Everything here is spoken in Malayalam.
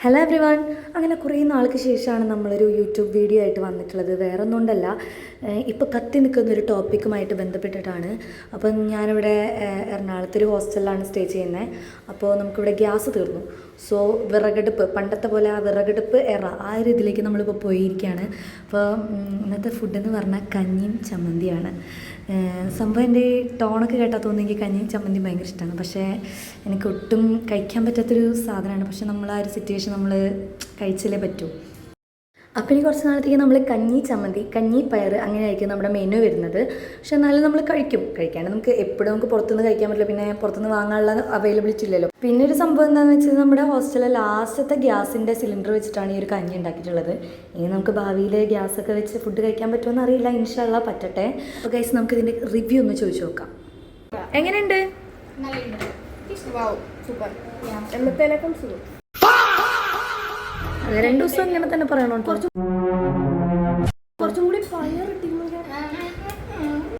Hello every one. അങ്ങനെ കുറേ നാൾക്ക് ശേഷമാണ് നമ്മളൊരു യൂട്യൂബ് വീഡിയോ ആയിട്ട് വന്നിട്ടുള്ളത്. വേറെ ഒന്നുകൊണ്ടല്ല, ഇപ്പോൾ കത്തി നിൽക്കുന്നൊരു ടോപ്പിക്കുമായിട്ട് ബന്ധപ്പെട്ടിട്ടാണ്. അപ്പം ഞാനിവിടെ എറണാകുളത്തൊരു ഹോസ്റ്റലിലാണ് സ്റ്റേ ചെയ്യുന്നത്. അപ്പോൾ നമുക്കിവിടെ ഗ്യാസ് തീർന്നു. സോ വിറകടുപ്പ്, പണ്ടത്തെ പോലെ ആ വിറകടുപ്പ് ആ ഒരു ഇതിലേക്ക് നമ്മളിപ്പോൾ പോയിരിക്കുകയാണ്. അപ്പോൾ ഇന്നത്തെ ഫുഡെന്ന് പറഞ്ഞാൽ കഞ്ഞിയും ചമ്മന്തിയാണ്. സംഭവം എൻ്റെ ടോണൊക്കെ കേട്ടാൽ തോന്നുന്നു എനിക്ക് കഞ്ഞിയും ചമ്മന്തി ഭയങ്കര ഇഷ്ടമാണ്. പക്ഷേ എനിക്ക് ഒട്ടും കഴിക്കാൻ പറ്റാത്തൊരു സാധനമാണ്. പക്ഷെ നമ്മൾ ആ ഒരു സിറ്റുവേഷൻ നമ്മൾ കഴിച്ചല്ലേ പറ്റൂ. അപ്പം ഇനി കുറച്ച് നാളത്തേക്ക് നമ്മൾ കഞ്ഞി ചമ്മന്തി, കഞ്ഞി പയർ അങ്ങനെയായിരിക്കും നമ്മുടെ മെനു വരുന്നത്. പക്ഷെ എന്നാലും നമ്മൾ കഴിക്കാണ്ട് നമുക്ക് എപ്പോഴും നമുക്ക് പുറത്തുനിന്ന് കഴിക്കാൻ പറ്റില്ല. പിന്നെ പുറത്തുനിന്ന് വാങ്ങാനുള്ള അവൈലബിലിറ്റി ഇല്ലല്ലോ. പിന്നെ ഒരു സംഭവം എന്താണെന്ന് വെച്ചാൽ നമ്മുടെ ഹോസ്റ്റലിലെ ലാസ്റ്റത്തെ ഗ്യാസിൻ്റെ സിലിണ്ടർ വെച്ചിട്ടാണ് ഈ ഒരു കഞ്ഞി ഉണ്ടാക്കിയിട്ടുള്ളത്. ഇനി നമുക്ക് ഭാവിയിൽ ഗ്യാസൊക്കെ വെച്ച് ഫുഡ് കഴിക്കാൻ പറ്റുമെന്ന് അറിയില്ല. ഇൻഷാ അള്ളാ പറ്റട്ടെ. അപ്പോൾ ഗൈസ് നമുക്ക് ഇതിൻ്റെ റിവ്യൂ ഒന്ന് ചോദിച്ചു നോക്കാം. എങ്ങനെയുണ്ട്? അതെ, 2 ദിവസം ഇങ്ങനെ തന്നെ പറയണോ? കുറച്ചും കൂടി പയർ